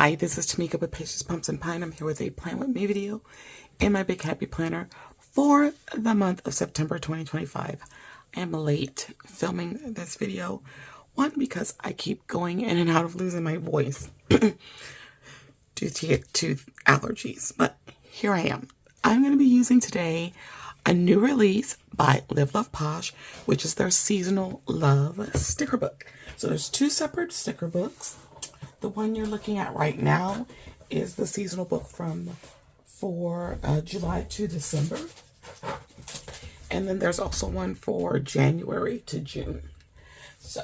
Hi, this is Tamika with Patience Pumps and Pine. I'm here with a Plan With Me video in my Big Happy Planner for the month of September 2025. I am late filming this video. One, because I keep going in and out of losing my voice due to allergies. But here I am. I'm going to be using today a new release by Live Love Posh, which is their Seasonal Love sticker book. So there's two separate sticker books. The one you're looking at right now is the seasonal book for July to December. And then there's also one for January to June. So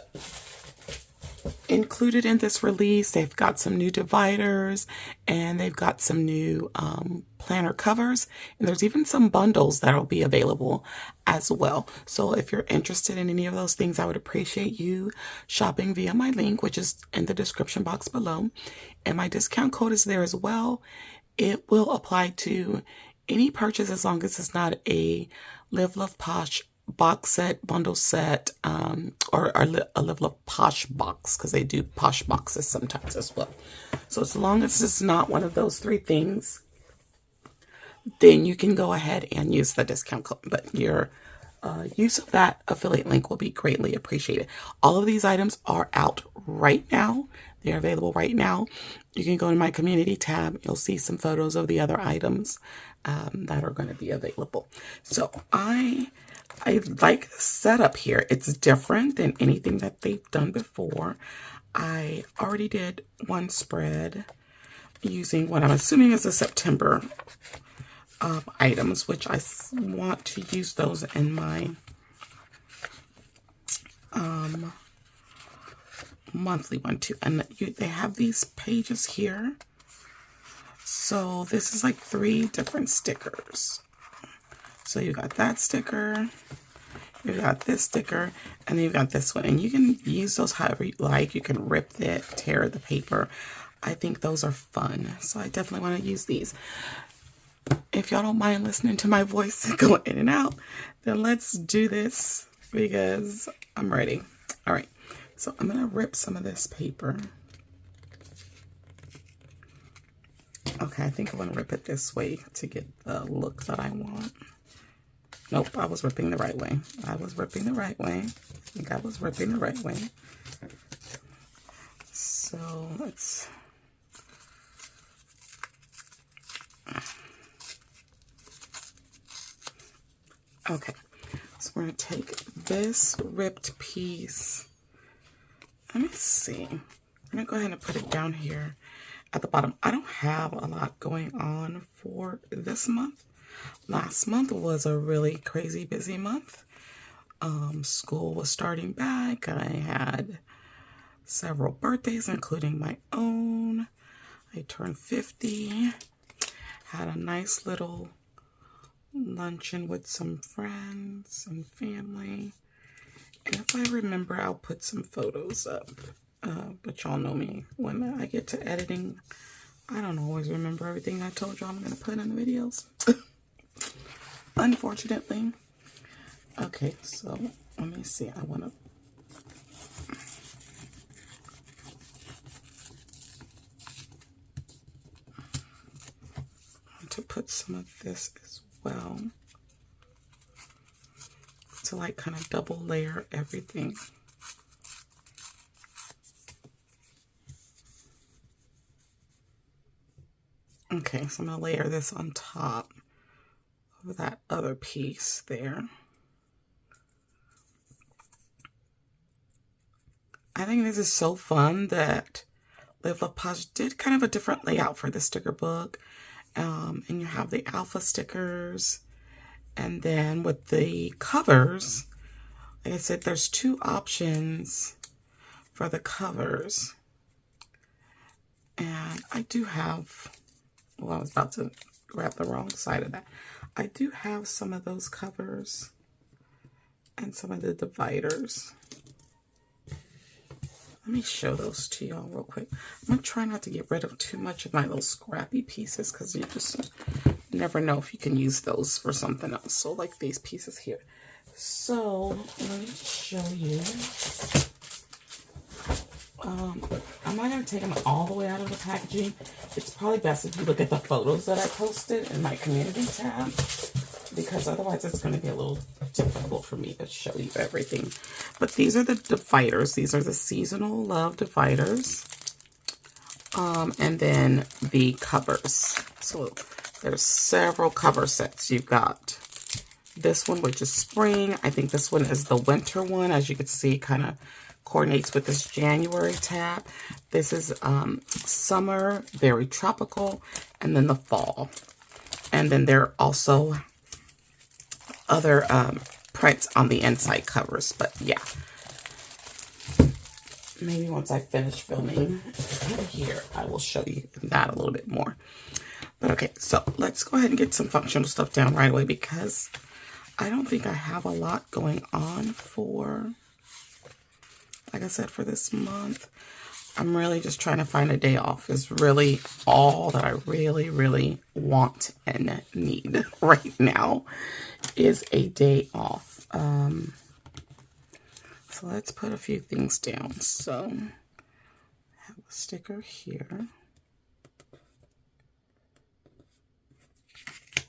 included in this release, they've got some new dividers and they've got some new planner covers, and there's even some bundles that will be available as well. So if you're interested in any of those things, I would appreciate you shopping via my link, which is in the description box below, and my discount code is there as well. It will apply to any purchase as long as it's not a Live Love Posh box set, bundle set, or a Live Love Posh box, because they do Posh boxes sometimes as well. So as long as it's not one of those three things, then you can go ahead and use the discount code. But your use of that affiliate link will be greatly appreciated. All of these items are out right now. They're available right now. You can go to my community tab. You'll see some photos of the other items that are going to be available. So I like the setup here. It's different than anything that they've done before. I already did one spread using what I'm assuming is a September items, which I want to use those in my monthly one too. And they have these pages here. So this is like 3 different stickers. So you got that sticker, you got this sticker, and then you got this one. And you can use those however you like. You can rip it, tear the paper. I think those are fun. So I definitely want to use these. If y'all don't mind listening to my voice go in and out, then let's do this because I'm ready. All right. So I'm going to rip some of this paper. Okay, I think I want to rip it this way to get the look that I want. Nope, I was ripping the right way. I was ripping the right way. I think I was ripping the right way. So let's... Okay, so we're going to take this ripped piece. Let me see. I'm going to go ahead and put it down here at the bottom. I don't have a lot going on for this month. Last month was a really crazy busy month. School was starting back. I had several birthdays, including my own. I turned 50. Had a nice little luncheon with some friends and family. And if I remember, I'll put some photos up. But y'all know me. When I get to editing, I don't always remember everything I told y'all I'm going to put in the videos. Unfortunately. Okay, so let me see. I want to put some of this as well to like kind of double layer everything. Okay, so I'm going to layer this on top of that other piece there. I think this is so fun that Live Love Posh did kind of a different layout for the sticker book. And you have the alpha stickers. And then with the covers, like I said, there's 2 options for the covers. And I do have, well, I was about to grab the wrong side of that. I do have some of those covers and some of the dividers. Let me show those to y'all real quick. I'm going to try not to get rid of too much of my little scrappy pieces because you just never know if you can use those for something else. So like these pieces here. So let me show you. I'm not going to take them all the way out of the packaging. It's probably best if you look at the photos that I posted in my community tab, because otherwise it's going to be a little difficult for me to show you everything. But these are the dividers. These are the Seasonal Love dividers. And then the covers. So there's several cover sets. You've got this one, which is spring. I think this one is the winter one. As you can see, kind of coordinates with this January tab. This is summer, very tropical, and then the fall. And then there are also other prints on the inside covers. But yeah, maybe once I finish filming here, I will show you that a little bit more. But okay, so let's go ahead and get some functional stuff down right away, because I don't think I have a lot going on for, like I said, for this month. I'm really just trying to find a day off is really all that I really, really want and need right now, is a day off. So let's put a few things down. So I have a sticker here.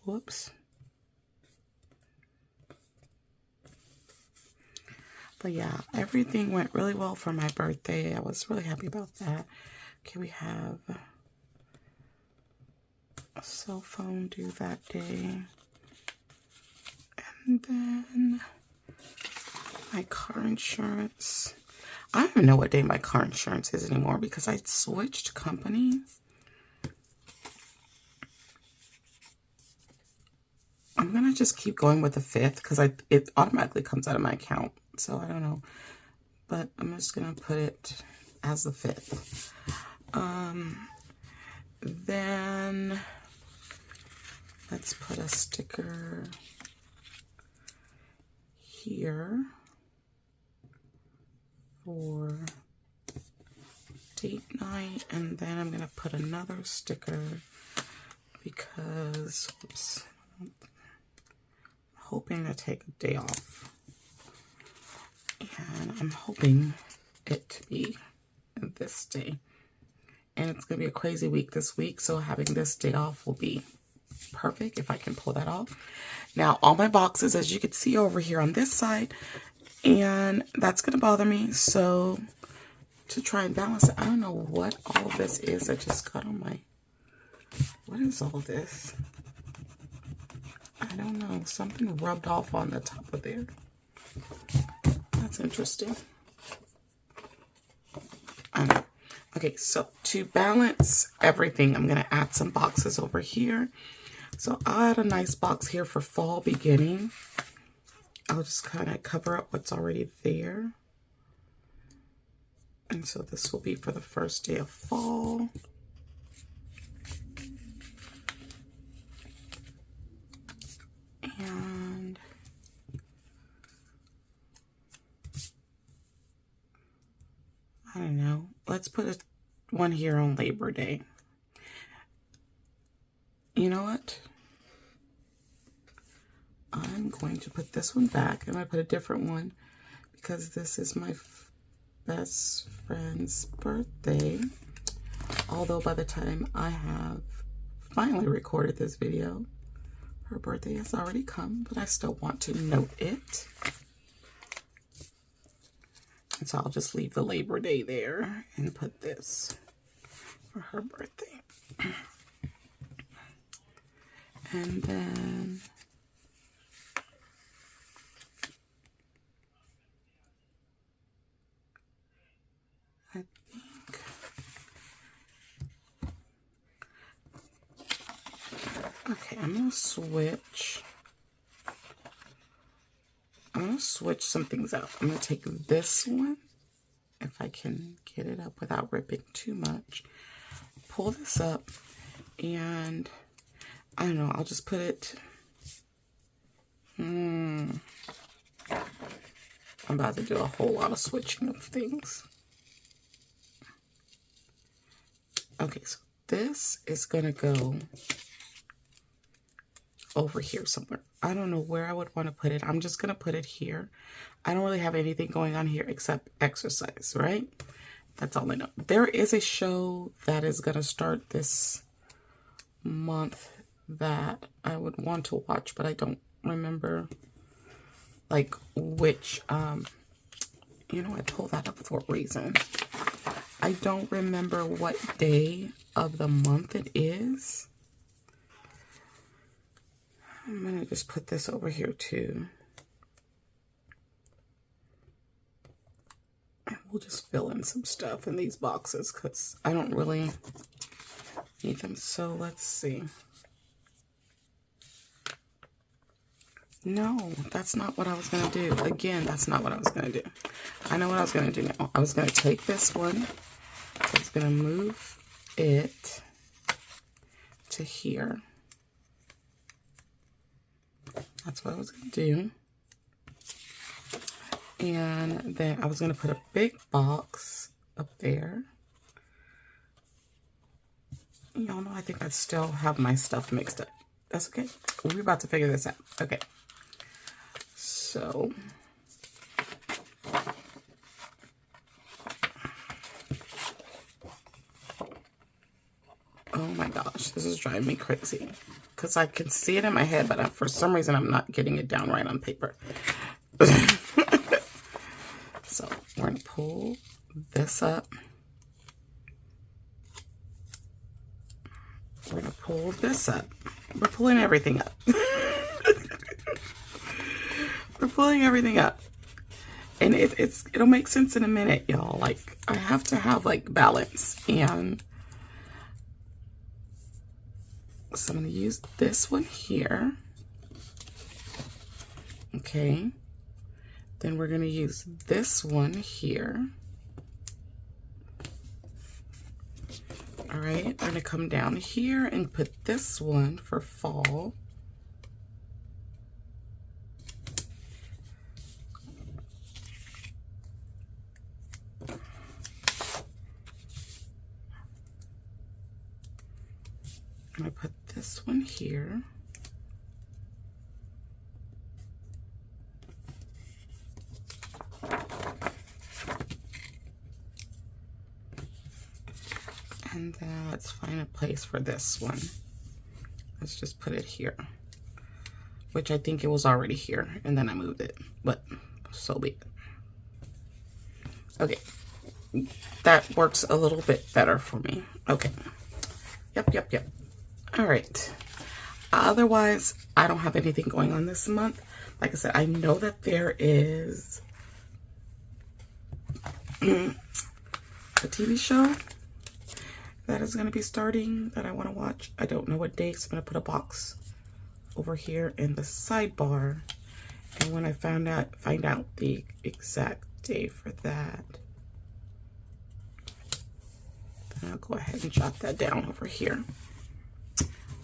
Whoops. But yeah, everything went really well for my birthday. I was really happy about that. Okay, we have a cell phone due that day. And then my car insurance. I don't even know what day my car insurance is anymore, because I switched companies. I'm going to just keep going with the 5th, because it automatically comes out of my account. So I don't know, but I'm just going to put it as the 5th. Then let's put a sticker here for date night. And then I'm going to put another sticker because, oops, I'm hoping to take a day off. And I'm hoping it to be this day. And it's going to be a crazy week this week, so having this day off will be perfect if I can pull that off. Now, all my boxes, as you can see over here on this side, and that's going to bother me. So to try and balance it, I don't know what all of this is that just got on my... What is all this? I don't know. Something rubbed off on the top of there. That's interesting. I know. Okay, so to balance everything, I'm going to add some boxes over here. So I'll add a nice box here for fall beginning. I'll just kind of cover up what's already there. And so this will be for the first day of fall. And I don't know. Let's put one here on Labor Day. You know what? I'm going to put this one back. I'm going to put a different one because this is my best friend's birthday. Although by the time I have finally recorded this video, her birthday has already come, but I still want to note it. And so I'll just leave the Labor Day there and put this for her birthday. And then I think okay, I'm gonna switch some things out. I'm gonna take this one, if I can get it up without ripping too much, pull this up, and I don't know, I'll just put it, I'm about to do a whole lot of switching of things. Okay, so this is gonna go over here somewhere. I don't know where I would want to put it. I'm just gonna put it here. I don't really have anything going on here except exercise, right? That's all I know. There is a show that is going to start this month that I would want to watch, but I don't remember like which, you know, I pulled that up for a reason. I don't remember what day of the month it is. I'm going to just put this over here too. And we'll just fill in some stuff in these boxes because I don't really need them. So let's see. No, that's not what I was going to do. Again, that's not what I was going to do. I know what I was going to do now. I was going to take this one. I was going to move it to here. That's what I was going to do. And then I was going to put a big box up there. Y'all know I think I still have my stuff mixed up. That's okay. We're about to figure this out. Okay. So, oh my gosh, this is driving me crazy because I can see it in my head, but for some reason I'm not getting it down right on paper. So we're going to pull this up. We're going to pull this up. We're pulling everything up. We're pulling everything up. And it'll make sense in a minute, y'all. Like, I have to have, like, balance. And so I'm going to use this one here. Okay. Then we're going to use this one here. All right. I'm going to come down here and put this one for fall. I'm going to put this one here. And then let's find a place for this one. Let's just put it here. Which I think it was already here. And then I moved it. But so be it. Okay. That works a little bit better for me. Okay. Yep. All right. Otherwise, I don't have anything going on this month. Like I said, I know that there is a TV show that is going to be starting that I want to watch. I don't know what date, so I'm going to put a box over here in the sidebar. And when I find out the exact day for that, then I'll go ahead and jot that down over here.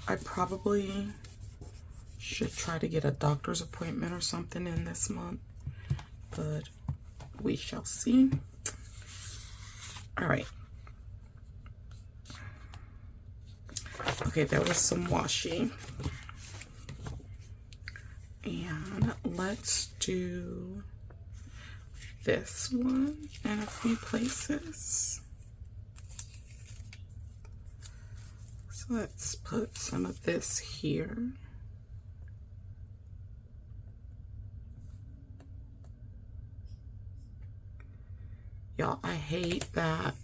I probably should try to get a doctor's appointment or something in this month, but we shall see. All right. Okay, there was some washing. And let's do this one in a few places. So let's put some of this here. Y'all, I hate that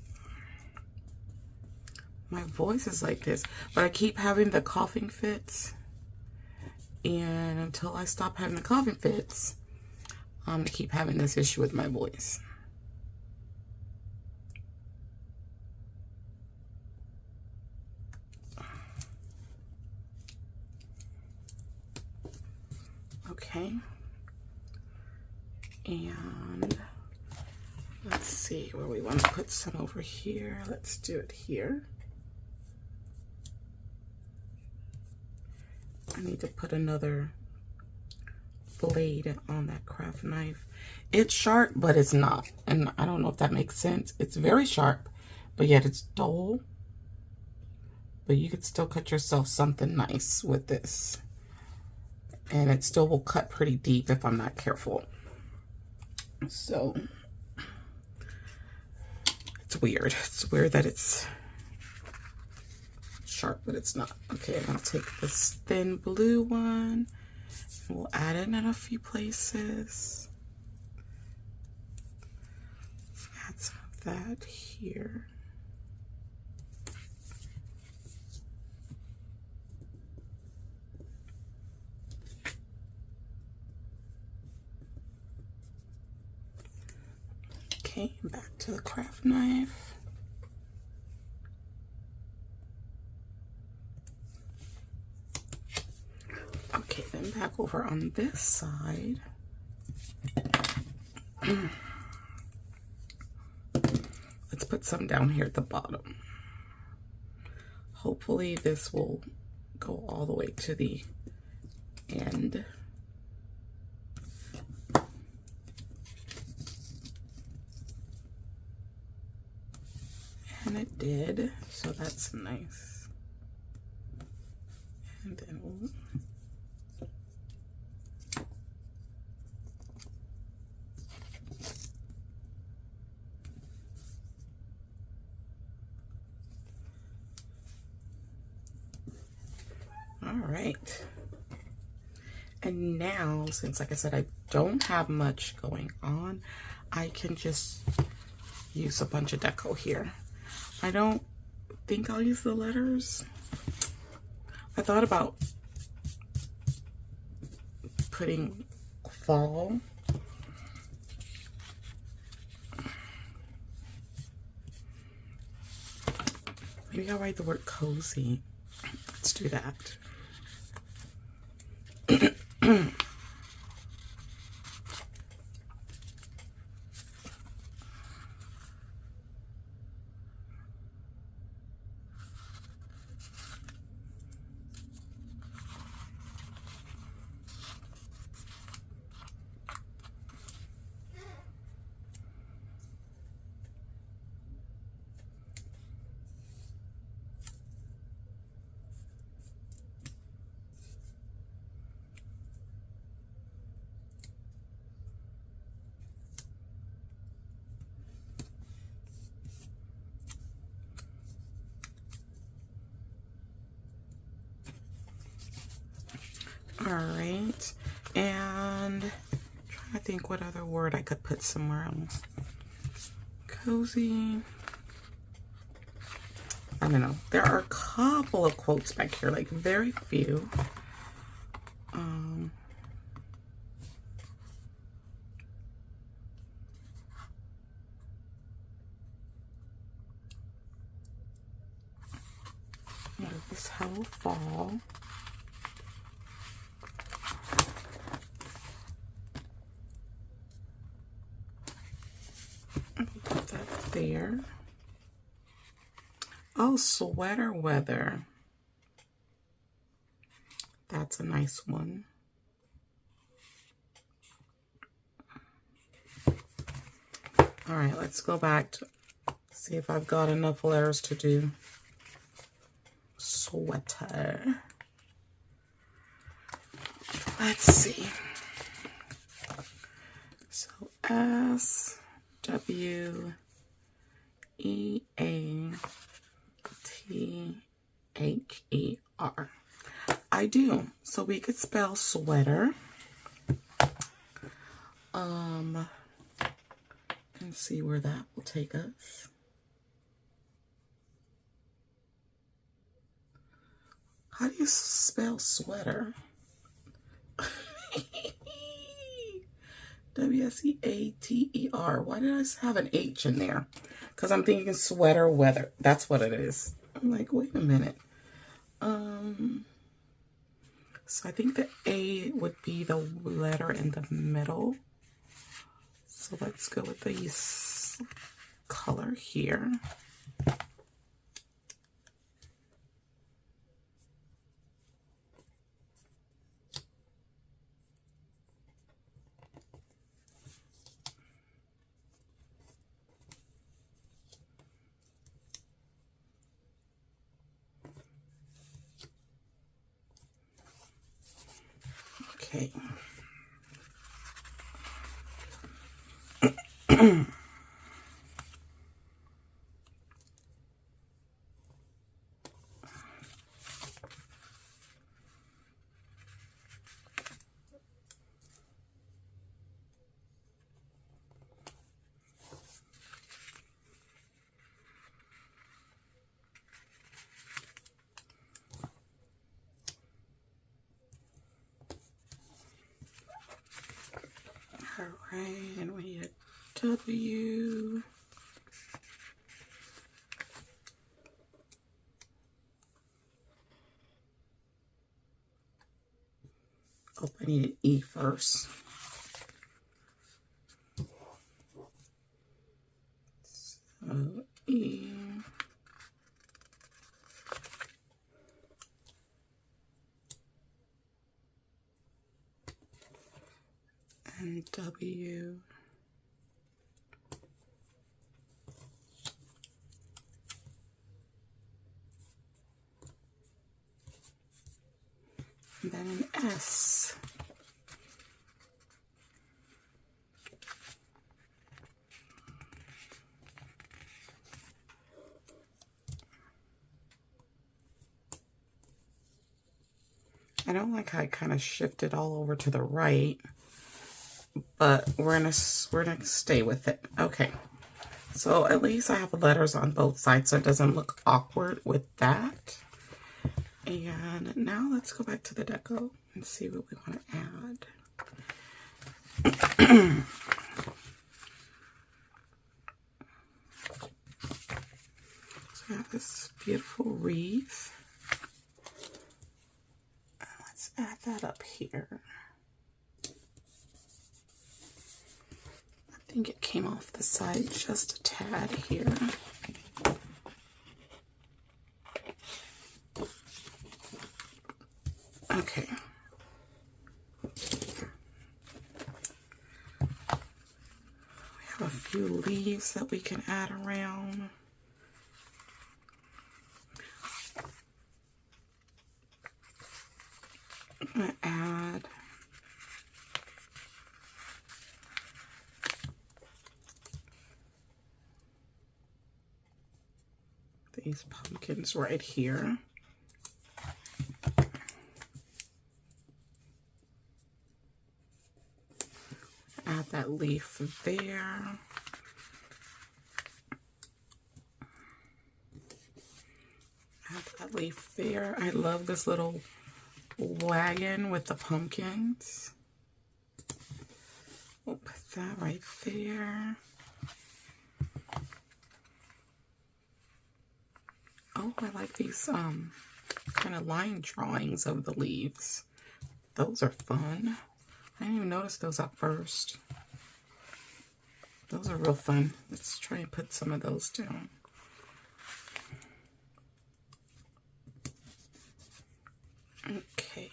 my voice is like this, but I keep having the coughing fits. And until I stop having the coughing fits, I'm going to keep having this issue with my voice. Okay. And let's see where we want to put some over here. Let's do it here. I need to put another blade on that craft knife. It's sharp, but it's not. And I don't know if that makes sense. It's very sharp, but yet it's dull. But you could still cut yourself something nice with this. And it still will cut pretty deep if I'm not careful. So It's weird. It's weird that it's sharp, but it's not. Okay, I'm gonna take this thin blue one and we'll add it in a few places. Let's add some of that here. Okay, back to the craft knife. Okay, then back over on this side. Let's put some down here at the bottom. Hopefully this will go all the way to the end. And it did, so that's nice. And then we'll all right. And now, since like I said, I don't have much going on, I can just use a bunch of deco here. I don't think I'll use the letters. I thought about putting fall. Maybe I'll write the word cozy. Let's do that. All right, and I'm trying to think what other word I could put somewhere else. Cozy. I don't know. There are a couple of quotes back here, like very few. This Hello Fall. Put that there. Oh, sweater weather. That's a nice one. All right, let's go back to see if I've got enough letters to do sweater. Let's see. So S W E A T H E R. I do. So we could spell sweater. And see where that will take us. How do you spell sweater? W-S-E-A-T-E-R. Why did I have an H in there? Because I'm thinking sweater weather. That's what it is. I'm like, wait a minute. So I think the A would be the letter in the middle. So let's go with the color here. Okay. right, and we need a W. Oh, I need an E first. So E. And W. And then an S. I don't like how I kind of shifted all over to the right, but we're gonna stay with it. Okay, so at least I have letters on both sides, so it doesn't look awkward with that. And now let's go back to the deco and see what we want to add. So I have this beautiful wreath. Let's add that up here. I think it came off the side just a tad here. Okay. We have a few leaves that we can add around. I'm going to add these pumpkins right here. Add that leaf there. Add that leaf there. I love this little wagon with the pumpkins. We'll put that right there. Oh, I like these kind of line drawings of the leaves. Those are fun. I didn't even notice those at first. Those are real fun. Let's try and put some of those down. Okay.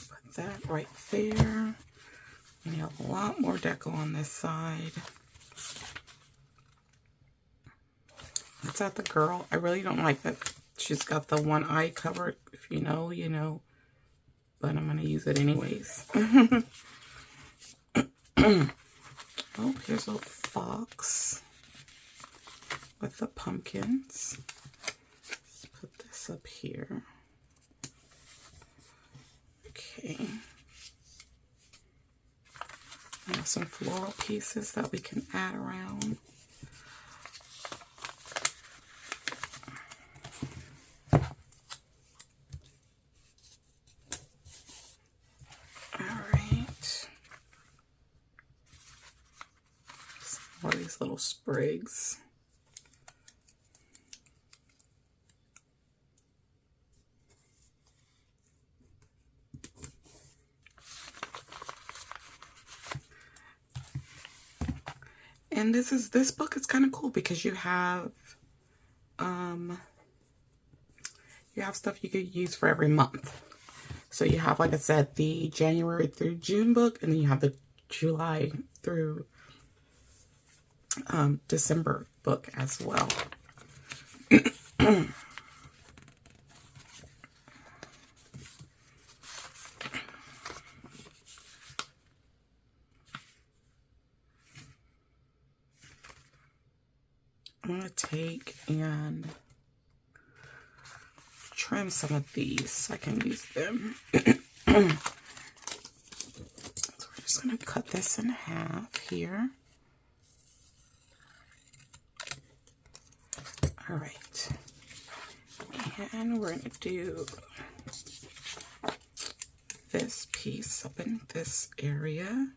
Put that right there. We have a lot more deco on this side. Let's add the girl. I really don't like that she's got the one eye covered. If you know, you know. But I'm going to use it anyways. Oh, here's a fox with the pumpkins. Let's put this up here. Okay. We have some floral pieces that we can add around. These little sprigs. And this book is kind of cool because you have stuff you could use for every month. So you have, like I said, the January through June book, and then you have the July through December book as well. I'm going to take and trim some of these so I can use them. So we're just going to cut this in half here. All right. And we're going to do this piece up in this area.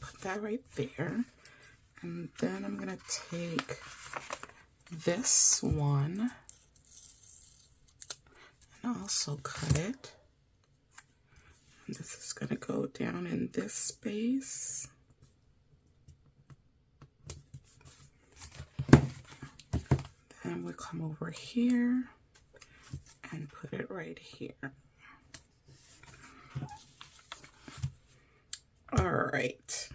Put that right there. And then I'm going to take this one and also cut it. And this is going to go down in this space. Then we'll come over here and put it right here. All right.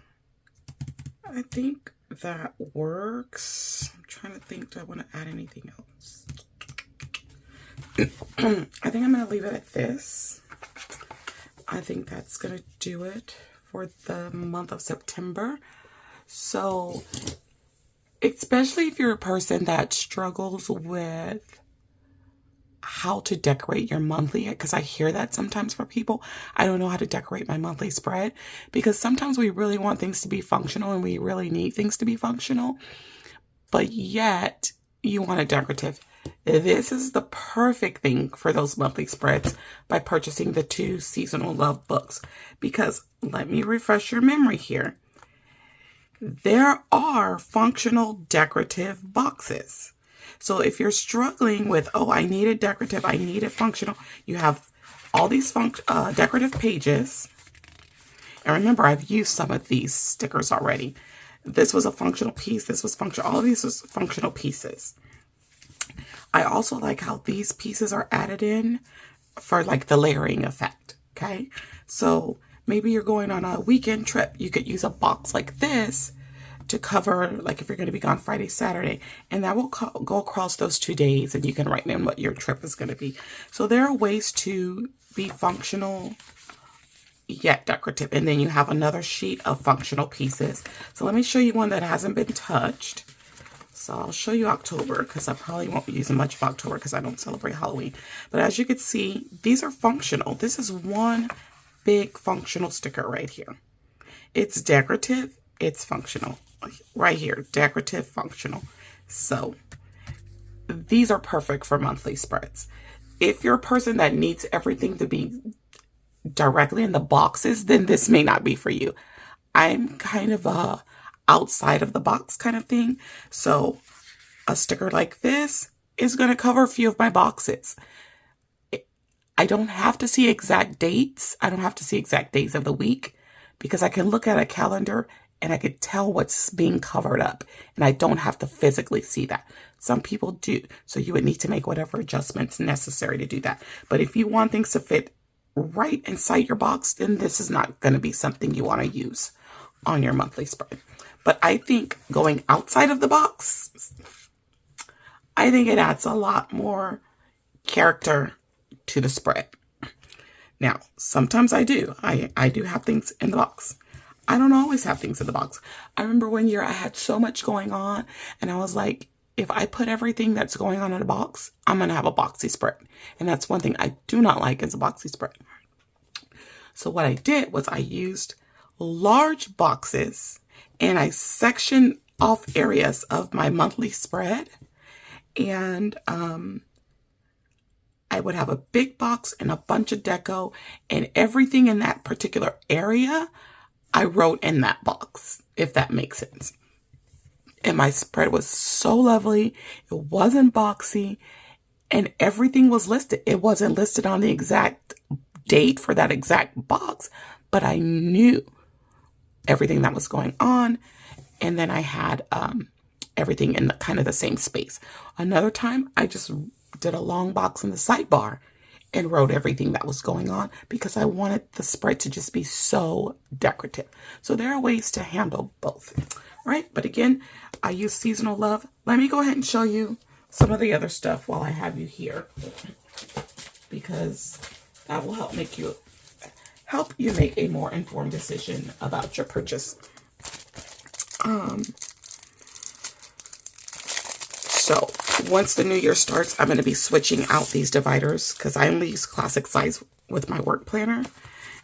I think that works. I'm trying to think, do I want to add anything else? I think I'm going to leave it at this. I think that's going to do it for the month of September. So, especially if you're a person that struggles with how to decorate your monthly, because I hear that sometimes for people. I don't know how to decorate my monthly spread, because sometimes we really want things to be functional and we really need things to be functional, but yet you want it decorative. This is the perfect thing for those monthly spreads by purchasing the 2 Seasonal Love books, because let me refresh your memory here. There are functional decorative boxes. So if you're struggling with, oh, I need it decorative, I need it functional, you have all these decorative pages. And remember, I've used some of these stickers already. This was a functional piece. This was functional. All of these was functional pieces. I also like how these pieces are added in for like the layering effect. Okay. So maybe you're going on a weekend trip. You could use a box like this to cover, like if you're going to be gone Friday, Saturday, and that will go across those 2 days, and you can write in what your trip is going to be. So there are ways to be functional yet decorative. And then you have another sheet of functional pieces. So let me show you one that hasn't been touched. So I'll show you October, because I probably won't be using much of October because I don't celebrate Halloween. But as you can see, these are functional. This is one big functional sticker right here. It's decorative, it's functional. Right here, decorative, functional. So these are perfect for monthly spreads. If you're a person that needs everything to be directly in the boxes, then this may not be for you. I'm kind of a outside of the box kind of thing. So a sticker like this is going to cover a few of my boxes. I don't have to see exact dates. I don't have to see exact days of the week, because I can look at a calendar and I could tell what's being covered up, and I don't have to physically see that. Some people do. So you would need to make whatever adjustments necessary to do that. But if you want things to fit right inside your box, then this is not going to be something you want to use on your monthly spread. But I think going outside of the box, I think it adds a lot more character to the spread. Now, sometimes I do. I do have things in the box. I don't always have things in the box. I remember one year I had so much going on, and I was like, if I put everything that's going on in a box, I'm going to have a boxy spread. And that's one thing I do not like, is a boxy spread. So what I did was I used large boxes, and I sectioned off areas of my monthly spread. And I would have a big box and a bunch of deco, and everything in that particular area I wrote in that box, if that makes sense. And my spread was so lovely. It wasn't boxy, and everything was listed. It wasn't listed on the exact date for that exact box, but I knew everything that was going on. And then I had everything in kind of the same space. Another time, I just did a long box in the sidebar and wrote everything that was going on, because I wanted the spread to just be so decorative. So there are ways to handle both, right? But again, I use Seasonal Love. Let me go ahead and show you some of the other stuff while I have you here, because that will help you make a more informed decision about your purchase. So once the new year starts, I'm going to be switching out these dividers because I only use classic size with my work planner.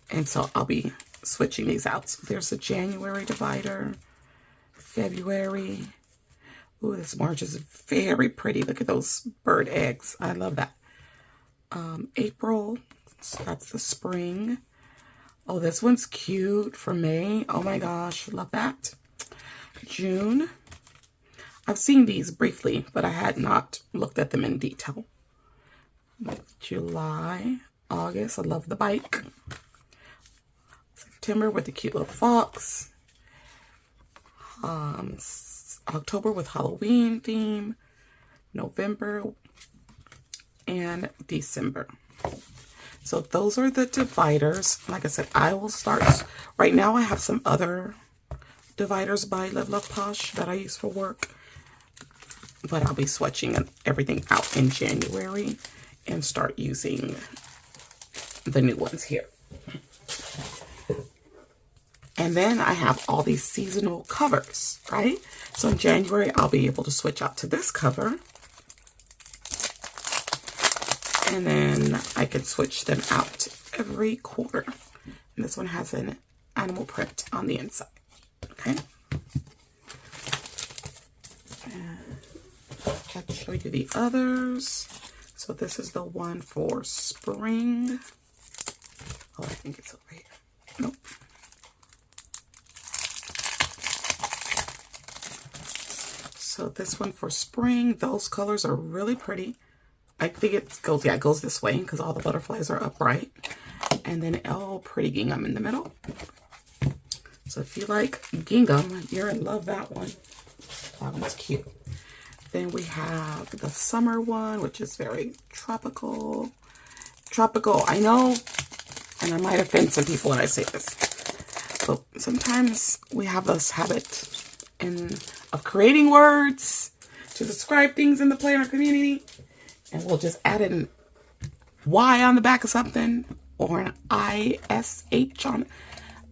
And so I'll be switching these out. So there's a January divider, February. Ooh, this March is very pretty. Look at those bird eggs. I love that. April, so that's the spring. Oh, this one's cute for May. Oh my gosh, love that. June. I've seen these briefly, but I had not looked at them in detail. July, August, I love the bike. September with the cute little fox. October with Halloween theme. November and December. So those are the dividers. Like I said, I will start. Right now I have some other dividers by Live Love Posh that I use for work. But I'll be switching everything out in January and start using the new ones here. And then I have all these seasonal covers, right? So in January, I'll be able to switch out to this cover. And then I can switch them out every quarter. And this one has an animal print on the inside. Okay. And I'll show you the others. So this is the one for spring. Oh, I think it's over here. Nope. So this one for spring, those colors are really pretty. I think it goes, yeah, it goes this way because all the butterflies are upright. And then oh, pretty gingham in the middle. So if you like gingham, you're in love that one. That one's cute. Then we have the summer one, which is very tropical. Tropical, I know, and I might offend some people when I say this, but sometimes we have this habit of creating words to describe things in the planner community, and we'll just add an Y on the back of something or an ISH on it.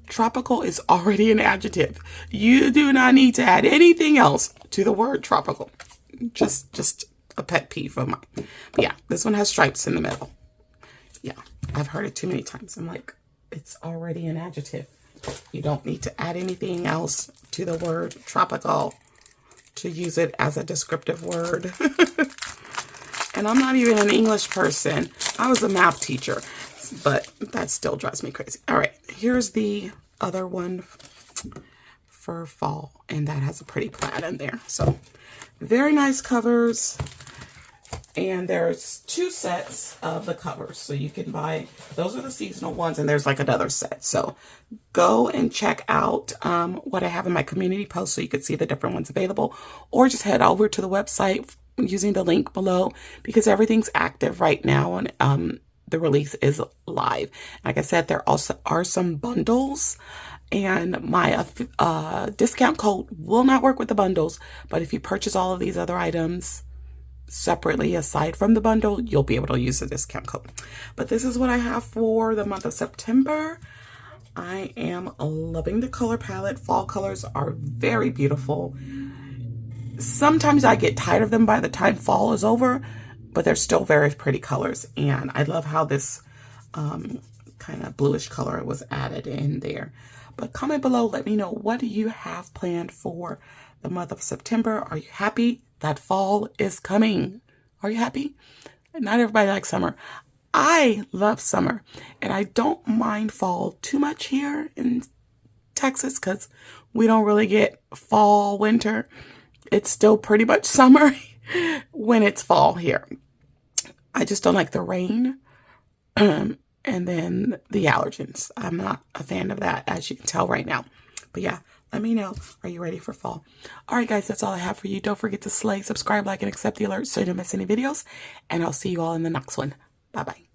Tropical is already an adjective. You do not need to add anything else to the word tropical. Just a pet peeve of mine. But yeah, this one has stripes in the middle. Yeah, I've heard it too many times. I'm like, it's already an adjective. You don't need to add anything else to the word tropical to use it as a descriptive word. And I'm not even an English person. I was a math teacher, but that still drives me crazy. All right, here's the other one for fall, and that has a pretty plaid in there. So very nice covers. And there's 2 sets of the covers. So you can buy, those are the seasonal ones, and there's like another set. So go and check out what I have in my community post so you can see the different ones available. Or just head over to the website using the link below because everything's active right now and the release is live. Like I said, there also are some bundles. And my discount code will not work with the bundles. But if you purchase all of these other items separately aside from the bundle, you'll be able to use the discount code. But this is what I have for the month of September. I am loving the color palette. Fall colors are very beautiful. Sometimes I get tired of them by the time fall is over, but they're still very pretty colors. And I love how this kind of bluish color was added in there. But comment below, let me know, what do you have planned for the month of September? Are you happy that fall is coming? Are you happy? Not everybody likes summer. I love summer, and I don't mind fall too much here in Texas because we don't really get fall, winter. It's still pretty much summer when it's fall here. I just don't like the rain. And then the allergens. I'm not a fan of that, as you can tell right now. But yeah, let me know. Are you ready for fall? All right, guys, that's all I have for you. Don't forget to slay, subscribe, like, and accept the alerts so you don't miss any videos. And I'll see you all in the next one. Bye-bye.